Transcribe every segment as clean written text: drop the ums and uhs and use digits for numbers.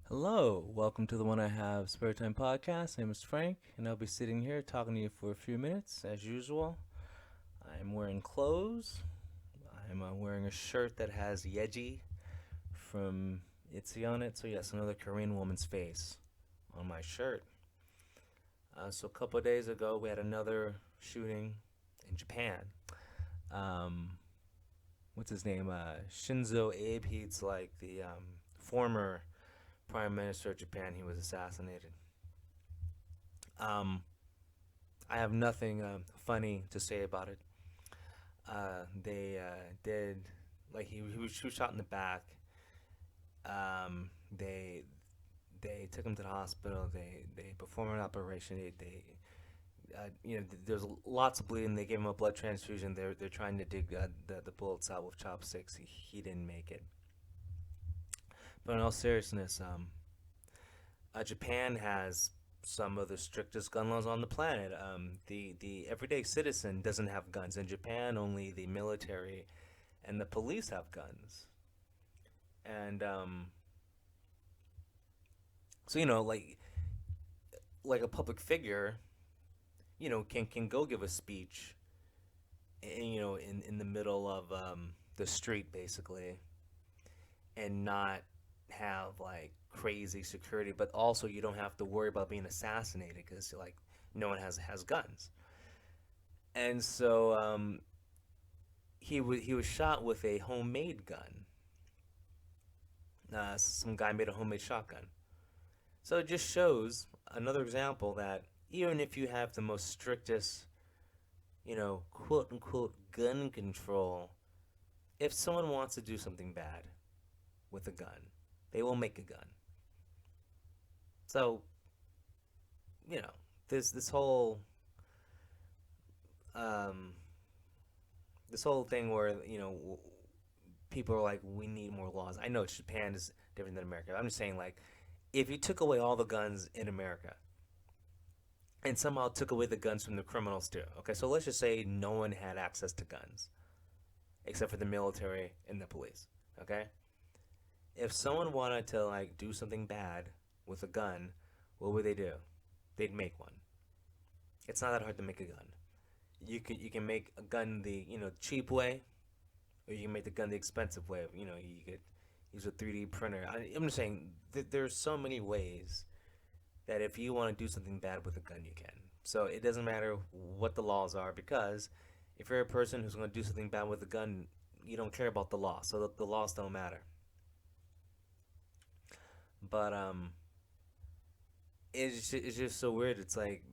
Hello, welcome to the One I Have Spare Time podcast. My name is Frank, and I'll be sitting here talking to you for a few minutes, as usual. I'm wearing clothes. I'm wearing a shirt that has Yeji from Itzy on it. So, yes, another Korean woman's face on my shirt. So, a couple of days ago, we had another shooting in Japan. Um, what's his name? Shinzo Abe. He's like the former Prime Minister of Japan. He was assassinated. Um, I have nothing funny to say about it. They did like he was shot in the back. Um, they they took him to the hospital. They performed an operation. There's lots of bleeding. They gave him a blood transfusion. They're trying to dig the bullets out with chopsticks. He didn't make it. But in all seriousness, Japan has some of the strictest gun laws on the planet. The everyday citizen doesn't have guns in Japan. Only the military and the police have guns. And so like a public figure, can go give a speech, in the middle of the street basically, and not have like crazy security, but also you don't have to worry about being assassinated because like no one has guns. And so he was shot with a homemade gun. Some guy made a homemade shotgun. So it just shows another example that even if you have the most strictest, quote unquote gun control, if someone wants to do something bad with a gun, they will make a gun. So, you know, this whole um this whole thing where, people are like we need more laws. I know Japan is different than America. I'm just saying like if you took away all the guns in America and somehow took away the guns from the criminals too. Okay, so let's just say no one had access to guns except for the military and the police. Okay, if someone wanted to like do something bad with a gun, what would they do? They'd make one. It's not that hard to make a gun. You can make a gun the cheap way, or you can make the gun the expensive way. You could use a 3D printer. I'm just saying there's so many ways that if you want to do something bad with a gun, you can. So it doesn't matter what the laws are because if you're a person who's going to do something bad with a gun, you don't care about the law. So the laws don't matter. But it's just so weird. It's like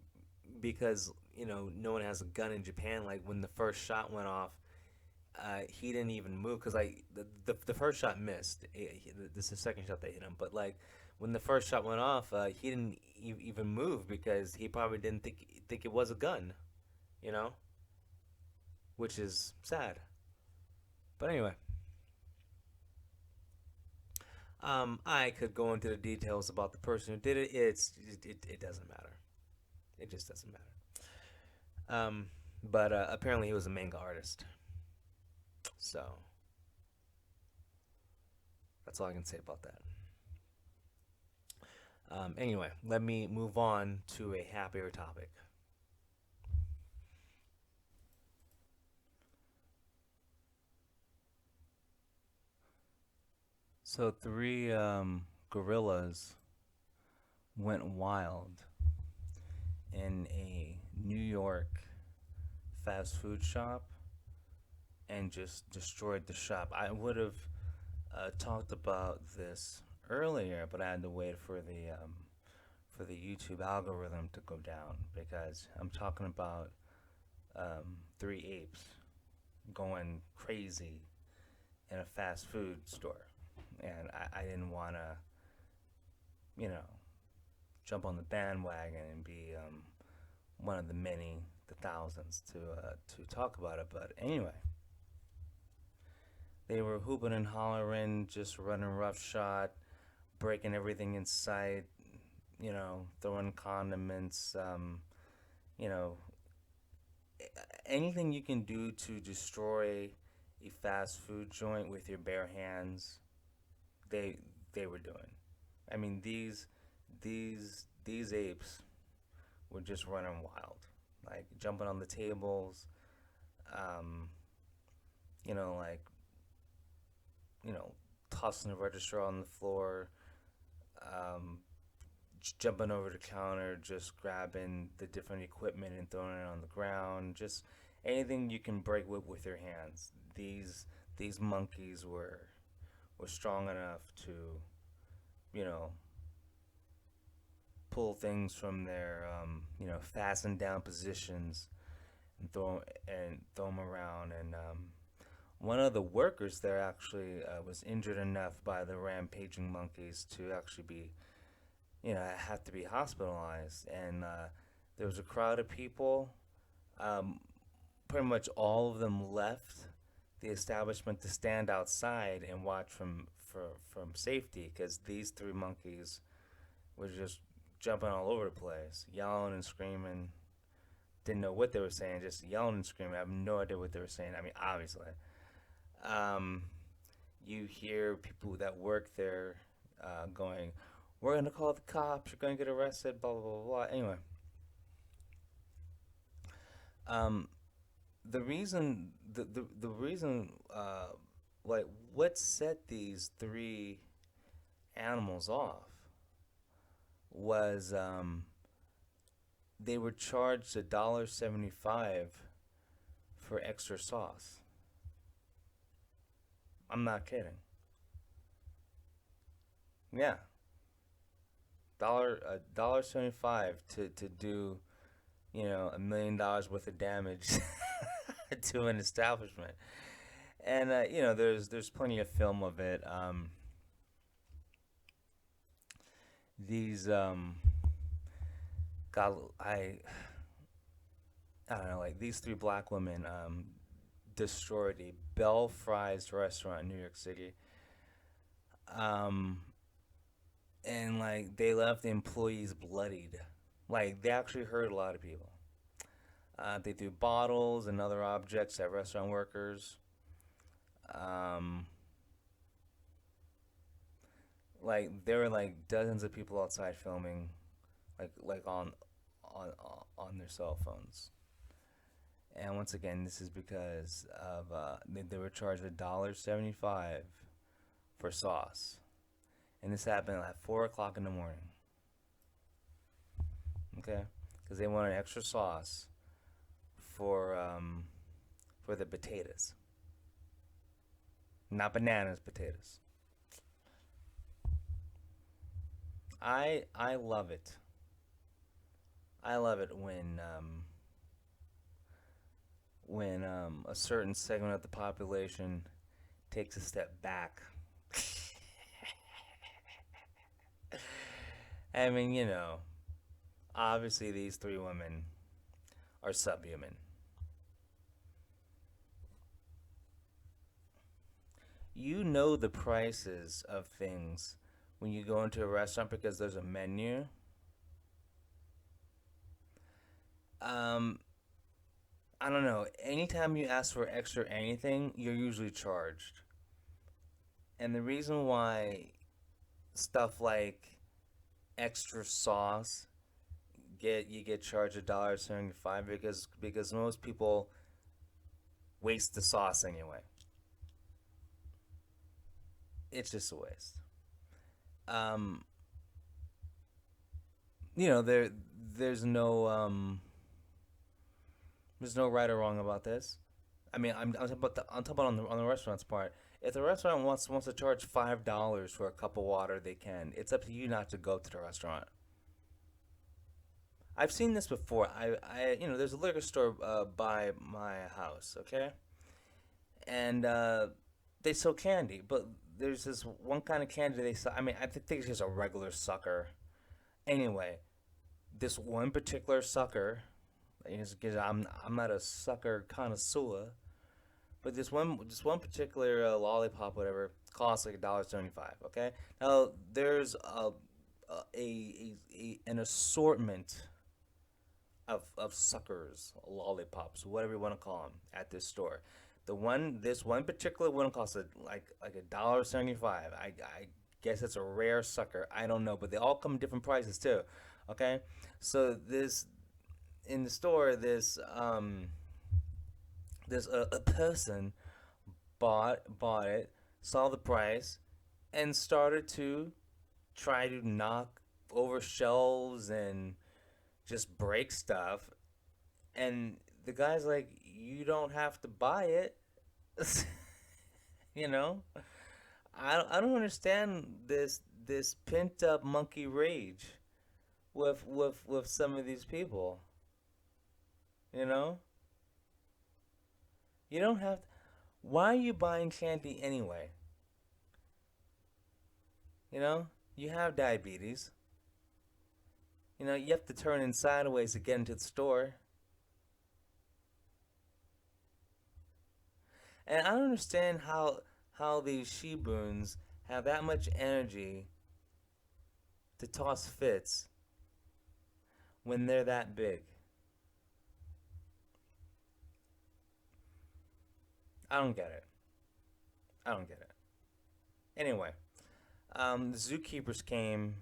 because no one has a gun in Japan. Like when the first shot went off, he didn't even move because like the first shot missed. This is the second shot that hit him, but like when the first shot went off, he didn't even move because he probably didn't think it was a gun, you know, which is sad. But anyway, I could go into the details about the person who did it. It doesn't matter. It just doesn't matter. But apparently he was a manga artist, so that's all I can say about that. Anyway, let me move on to a happier topic. So three gorillas went wild in a New York fast food shop and just destroyed the shop. I would have talked about this earlier, but I had to wait for the YouTube algorithm to go down because I'm talking about three apes going crazy in a fast food store, and I didn't want to, you know, jump on the bandwagon and be one of the many, the thousands to talk about it. But anyway, they were hooping and hollering, just running roughshod, breaking everything in sight, throwing condiments, you know, anything you can do to destroy a fast food joint with your bare hands, they they were doing. I mean, these apes were just running wild, like jumping on the tables, um, like you know, tossing the register on the floor, um, jumping over the counter, just grabbing the different equipment and throwing it on the ground, just anything you can break with your hands. These monkeys were strong enough to, you know, pull things from their fastened down positions and throw them around. And one of the workers there actually was injured enough by the rampaging monkeys to actually be, have to be hospitalized. And there was a crowd of people. Um, Pretty much all of them left the establishment to stand outside and watch from safety because these three monkeys were just jumping all over the place, yelling and screaming. Didn't know what they were saying, just yelling and screaming. I have no idea what they were saying. I mean, obviously. Um, you hear people that work there going, "We're going to call the cops. You're going to get arrested, blah, blah, blah, blah." Anyway, um, the reason, like, what set these three animals off was they were charged $1.75 for extra sauce. I'm not kidding. Yeah, $1.75 to do $1 million worth of damage to an establishment. And there's plenty of film of it. These God, I don't know, like these three black women destroyed a Bell Fries restaurant in New York City. Um, and like they left the employees bloodied. Like they actually hurt a lot of people. They threw bottles and other objects at restaurant workers. Um, like there were like dozens of people outside filming, like on on their cell phones. And once again, this is because of they were charged $1.75 for sauce, and this happened at 4 o'clock in the morning. Okay, because they wanted extra sauce for um, for the potatoes, not bananas, potatoes. I love it. I love it when a certain segment of the population takes a step back. I mean, obviously these three women are subhuman. You know the prices of things when you go into a restaurant because there's a menu. Um, I don't know. Anytime you ask for extra anything, you're usually charged. And the reason why stuff like extra sauce get charged $1.75 because most people waste the sauce anyway. It's just a waste. Um, there there's no there's no right or wrong about this. I mean, I'm talking about on the restaurant's part. If the restaurant wants to charge $5 for a cup of water, they can. It's up to you not to go to the restaurant. I've seen this before. There's a liquor store by my house, okay, and they sell candy, but there's this one kind of candy they sell. I mean, I think it's just a regular sucker. Anyway, this one particular sucker, because I'm not a sucker connoisseur, but this one particular lollipop, whatever, costs like $1.75. Okay, now there's an assortment of suckers, lollipops, whatever you want to call them, at this store. This one particular one costs like $1.75. I Guess it's a rare sucker. I don't know, but they all come in different prices too. Okay, so this in the store, this a person bought it, saw the price, and started to try to knock over shelves and just break stuff. And the guy's like, "You don't have to buy it." you know, I don't understand this pent up monkey rage with some of these people. You know, you don't have. To, why are you buying candy anyway? You know, you have diabetes. You know, you have to turn in sideways to get into the store. And I don't understand how these Shibuns have that much energy to toss fits when they're that big. I don't get it. I don't get it. Anyway, the zookeepers came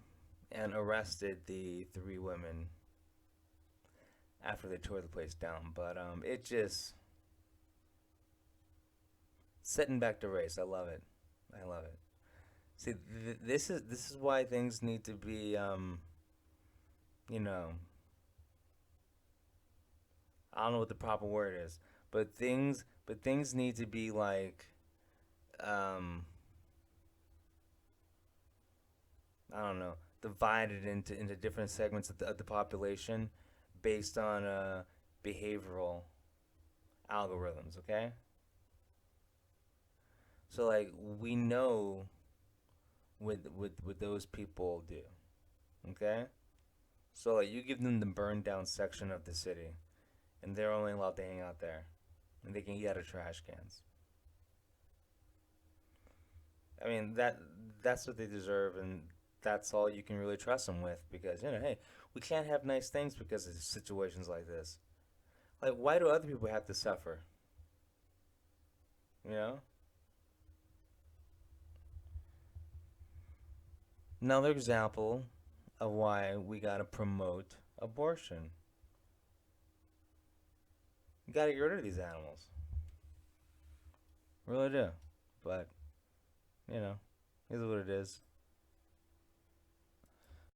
and arrested the three women after they tore the place down. But it just setting back the race. I love it. I love it. See, this is why things need to be you know, I don't know what the proper word is, but things need to be like um I don't know, divided into different segments of the population based on behavioral algorithms, okay? So like we know what those people do, okay? So like you give them the burned down section of the city and they're only allowed to hang out there and they can eat out of trash cans. I mean that's what they deserve, and that's all you can really trust them with because hey, we can't have nice things because of situations like this. Like, why do other people have to suffer? You know. Another example of why we gotta promote abortion. You gotta get rid of these animals. Really do. But, you know, here's what it is.